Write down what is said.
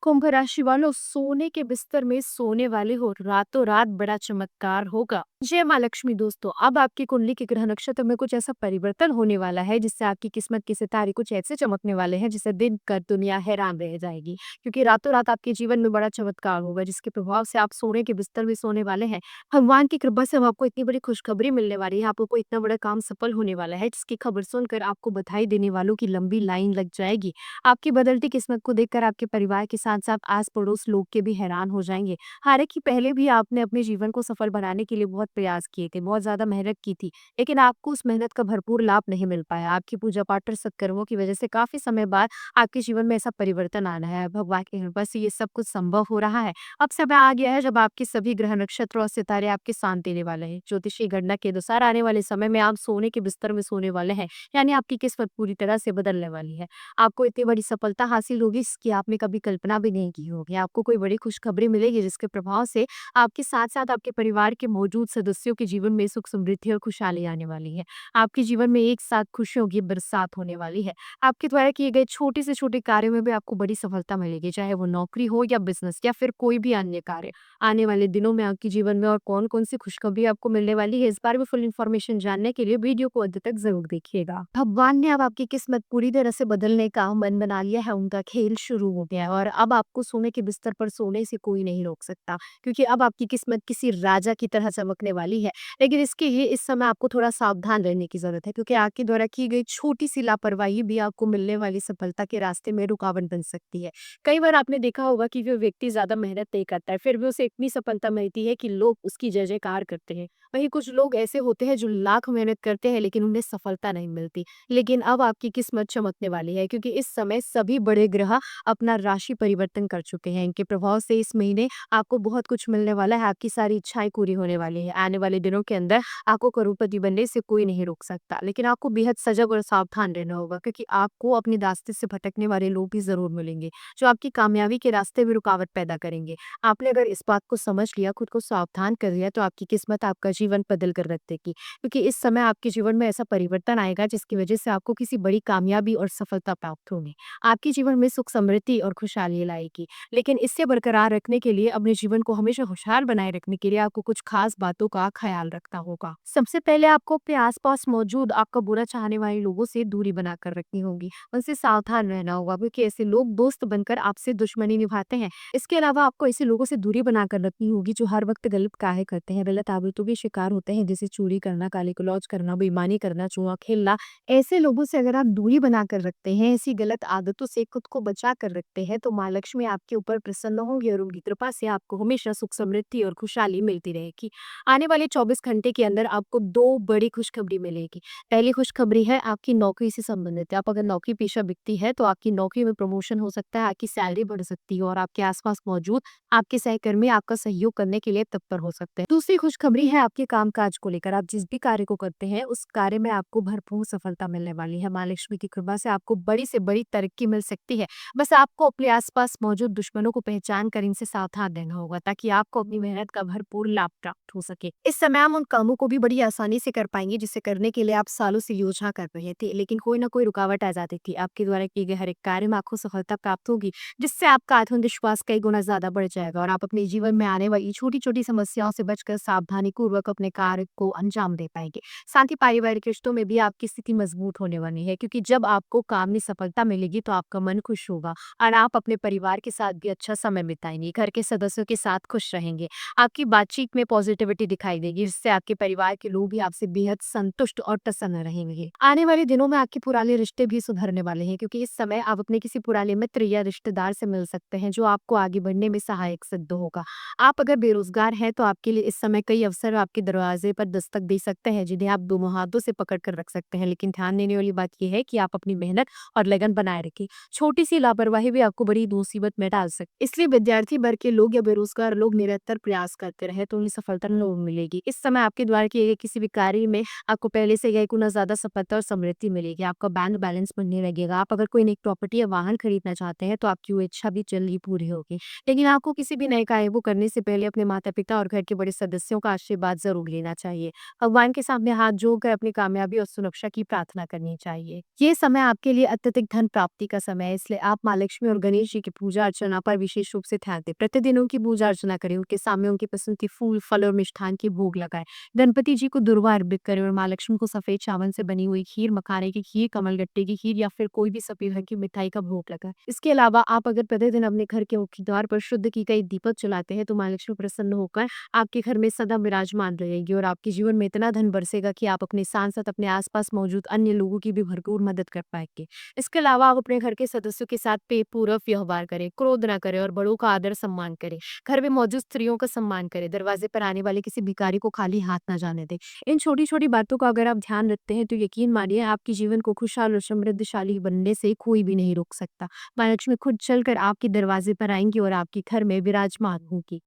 कुंभ राशि वालों, सोने के बिस्तर में सोने वाले हो, रातों रात बड़ा चमत्कार होगा। जय माँ लक्ष्मी। दोस्तों, अब आपकी कुंडली के ग्रह नक्षत्र में कुछ ऐसा परिवर्तन होने वाला है जिससे आपकी किस्मत के सितारे कुछ ऐसे चमकने वाले हैं जिसे दिन कर दुनिया हैरान रह जाएगी। क्योंकि रातों रात आपके जीवन में बड़ा चमत्कार होगा जिसके प्रभाव से आप सोने के बिस्तर में सोने वाले हैं। भगवान की कृपा से अब आपको इतनी बड़ी खुशखबरी मिलने वाली है, आपको इतना बड़ा काम सफल होने वाला है जिसकी खबर सुनकर आपको बधाई देने वालों की लंबी लाइन लग जाएगी। आपकी बदलती किस्मत को देखकर आपके परिवार के साथ-साथ आस-पड़ोस लोग के भी हैरान हो जाएँगे। हालाँकि पहले भी आपने अपने जीवन को सफल बनाने के लिए बहुत प्रयास किए थे, बहुत ज़्यादा मेहनत की थी, लेकिन आपको उस मेहनत का भरपूर लाभ नहीं मिल पाया। आपकी पूजा-पाठ और सत्कर्मों की वजह से काफ़ी समय बाद आपके जीवन में ऐसा परिवर्तन आना है। भगवान की कृपा से ये सब कुछ संभव हो रहा है। अब समय आ गया है जब आपके सभी ग्रह नक्षत्र और सितारे आपके साथ देने वाले हैं। ज्योतिषीय गणना के अनुसार आने वाले समय में आप सोने के बिस्तर में सोने वाले हैं, यानी आपकी किस्मत पूरी तरह से बदलने वाली है। आपको इतनी बड़ी सफलता हासिल होगी इसकी आपने कभी कल्पना भी नहीं की होगी। आपको कोई बड़ी खुशखबरी मिलेगी जिसके प्रभाव से आपके साथ-साथ आपके परिवार के मौजूद सदस्यों के जीवन में सुख समृद्धि और खुशहाली आने वाली है। आपके जीवन में एक साथ खुशियों की बरसात होने वाली है। आपके द्वारा किए गए छोटे से छोटे कार्यों में भी आपको बड़ी सफलता मिलेगी, चाहे वो नौकरी हो या बिज़नेस या फिर कोई भी अन्य कार्य। आने वाले दिनों में आपके जीवन में और कौन-कौन सी खुशखबरी आपको मिलने वाली है, इस बारे में फुल इन्फॉर्मेशन जानने के लिए वीडियो को अंत तक ज़रूर देखिएगा। भगवान ने अब आपकी किस्मत पूरी तरह से बदलने का मन बना लिया है, उनका खेल शुरू हो गया है और अब आपको सोने के बिस्तर पर सोने से कोई नहीं रोक सकता, क्योंकि अब आपकी किस्मत किसी राजा की तरह चमकने वाली है। लेकिन इसके लिए इस समय आपको थोड़ा सावधान रहने की ज़रूरत है, क्योंकि आपके द्वारा की गई छोटी-सी लापरवाही भी आपको मिलने वाली सफलता के रास्ते में रुकावट बन सकती है। कई बार आपने देखा होगा कि जो व्यक्ति ज़्यादा मेहनत नहीं करता है, फिर भी उसे इतनी सफलता मिलती है कि लोग उसकी जय-जयकार करते हैं। वहीं कुछ लोग ऐसे होते हैं जो लाख मेहनत करते हैं लेकिन उन्हें सफलता नहीं मिलती। लेकिन अब आपकी किस्मत चमकने वाली है, क्योंकि इस समय सभी बड़े ग्रह अपना राशि परिवर्तन कर चुके हैं। इनके प्रभाव से इस महीने आपको बहुत कुछ मिलने वाला है, आपकी सारी इच्छाएँ पूरी होने वाली हैं। आने वाले दिनों के अंदर आपको करोड़पति बनने से कोई नहीं रोक सकता। लेकिन आपको बेहद सजग और सावधान रहना होगा, क्योंकि आपको अपने रास्ते से भटकने वाले लोग भी ज़रूर मिलेंगे, जो आपकी कामयाबी के रास्ते में रुकावट पैदा करेंगे। आपने अगर इस बात को समझ लिया, खुद को सावधान कर लिया, तो आपकी किस्मत आपका जीवन बदल कर रख देगी। क्योंकि इस समय आपके जीवन में ऐसा परिवर्तन आएगा जिसकी वजह से आपको किसी बड़ी कामयाबी और सफलता प्राप्त होगी। आपके जीवन में सुख समृद्धि और खुशहाली लाएगी। लेकिन इससे बरकरार रखने के लिए, अपने जीवन को हमेशा खुशहाल बनाए रखने के लिए आपको कुछ खास बातों का ख्याल रखना होगा। सबसे पहले आपको अपने आस-पास मौजूद आपका बुरा चाहने वाले लोगों से दूरी बनाकर रखनी होगी। उनसे सावधान रहना होगा, क्योंकि ऐसे लोग दोस्त बनकर आपसे दुश्मनी निभाते हैं। इसके अलावा आपको ऐसे लोगों से दूरी बनाकर रखनी होगी जो हर वक्त गलत कार्य करते हैं, गलत आदतों के शिकार होते हैं, जैसे चोरी करना, गाली-गलौज करना, बेईमानी करना, जुआ खेलना। ऐसे लोगों से अगर आप दूरी बनाकर रखते हैं, ऐसी गलत आदतों से खुद को बचा कर रखते हैं, तो माँ लक्ष्मी आपके ऊपर प्रसन्न होंगी और उनकी कृपा से आपको हमेशा सुख समृद्धि और खुशहाली मिलती रहेगी। आने वाले 24 घंटे के अंदर आपको 2 बड़ी खुशखबरी मिलेगी। पहली खुशखबरी है आपकी नौकरी से संबंधित है। आप अगर नौकरी पेशा व्यक्ति है तो आपकी नौकरी में प्रमोशन हो सकता है, आपकी सैलरी बढ़ सकती है और आपके आस-पास मौजूद आपके सहकर्मी आपका सहयोग करने के लिए तत्पर हो सकते हैं। दूसरी खुशखबरी है आपके काम-काज को लेकर। आप जिस भी कार्य को करते हैं, उस कार्य में आपको भरपूर सफलता मिलने वाली है। माँ लक्ष्मी की कृपा से आपको बड़ी से बड़ी तरक्की मिल सकती है। बस आपको अपने आस-पास मौजूद दुश्मनों को पहचान कर इनसे सावधान रहना होगा, ताकि आपको अपनी मेहनत का भरपूर लाभ प्राप्त हो सके। इस समय आप उन कामों को भी बड़ी आसानी से कर पाएँगे जिसे करने के लिए आप सालों से योजना कर रहे थे, लेकिन कोई न कोई रुकावट आ जाती थी। आपके द्वारा किए गए हर एक कार्य में आपको सफलता प्राप्त होगी, जिससे आपका आत्मविश्वास कई गुना ज़्यादा बढ़ जाएगा और आप अपने जीवन में आने वाली छोटी-छोटी समस्याओं से बचकर सावधानीपूर्वक अपने कार्य को अंजाम दे पाएँगे। साथ ही पारिवारिक रिश्तों में भी आपकी स्थिति मजबूत होने वाली है, क्योंकि जब आपको काम में सफलता मिलेगी तो आपका मन खुश होगा और आप अपने परिवार के साथ भी अच्छा समय बिताएँगे, घर के सदस्यों के साथ खुश रहेंगे। आपकी बातचीत में पॉजिटिविटी दिखाई देगी, जिससे आपके परिवार के लोग भी आपसे बेहद संतुष्ट और प्रसन्न रहेंगे। आने वाले दिनों में आपके पुराने रिश्ते भी सुधरने वाले हैं, क्योंकि इस समय आप अपने किसी पुराने मित्र या रिश्तेदार से मिल सकते हैं, जो आपको आगे बढ़ने में सहायक सिद्ध होगा। आप अगर बेरोजगार हैं तो आपके लिए इस समय कई अवसर आपके दरवाजे पर दस्तक दे सकते हैं, जिन्हें आप दोनों हाथों से पकड़ कर रख सकते हैं। लेकिन ध्यान देने वाली बात यह है कि आप अपनी मेहनत और लगन बनाए रखें। छोटी सी लापरवाही भी आपको बड़ी मुसीबत में डाल सकती है। इसलिए विद्यार्थी वर्ग के लोग या बेरोजगार लोग निरंतर प्रयास करते रहे तो उन्हें सफलता जरूर मिलेगी। इस समय आपके द्वारा किए गए किसी भी कार्य में आपको पहले से कई गुना ज्यादा सफलता और समृद्धि मिलेगी। आपका बैंक बैलेंस बनने लगेगा। आप अगर कोई नई प्रॉपर्टी या वाहन खरीदना चाहते हैं तो आपकी वो इच्छा भी जल्द ही पूरी होगी। लेकिन आपको किसी भी नए कार्य को करने से पहले अपने माता पिता और घर के बड़े सदस्यों का आशीर्वाद ज़रूर लेना चाहिए। भगवान के सामने हाथ जोड़कर अपनी कामयाबी और सुरक्षा की प्रार्थना करनी चाहिए। ये समय आपके लिए अत्यधिक धन प्राप्ति का समय है, इसलिए आप माँ लक्ष्मी और गणेश जी की पूजा अर्चना पर विशेष रूप से ध्यान दें। प्रतिदिन उनकी पूजा अर्चना करें, उनके सामने उनकी पसंद की फूल, फल और मिष्ठान की भोग लगाएँ। गणपति जी को दुर्वा अर्पित करें और माँ लक्ष्मी को सफेद चावल से बनी हुई खीर, मखाने की खीर, कमलगट्टे की खीर या फिर कोई भी सफेद रंग की मिठाई का भोग लगाएँ। इसके अलावा आप अगर प्रतिदिन अपने घर के मुख्य द्वार पर शुद्ध की गई दीपक जलाते हैं, तो माँ लक्ष्मी प्रसन्न होकर आपके घर में सदा विराजमान रहेगी और आपके जीवन में इतना धन बरसेगा कि आप अपने साथ-साथ अपने आस-पास मौजूद अन्य लोगों की भी भरपूर मदद कर पाएँगे। इसके अलावा आप अपने घर के सदस्यों के साथ प्रेमपूर्वक व्यवहार करें, क्रोध ना करें और बड़ों का आदर-सम्मान करें। घर में मौजूद स्त्रियों का सम्मान करें, दरवाजे पर आने वाले किसी भिखारी को खाली हाथ ना जाने दें। इन छोटी-छोटी बातों का अगर आप ध्यान रखते हैं, तो यकीन मानिए आपके जीवन को खुशहाल और समृद्धशाली बनने से कोई भी नहीं रोक सकता। माँ लक्ष्मी खुद चलकर आपके दरवाजे पर आएँगी और आपके घर में विराजमान होंगी।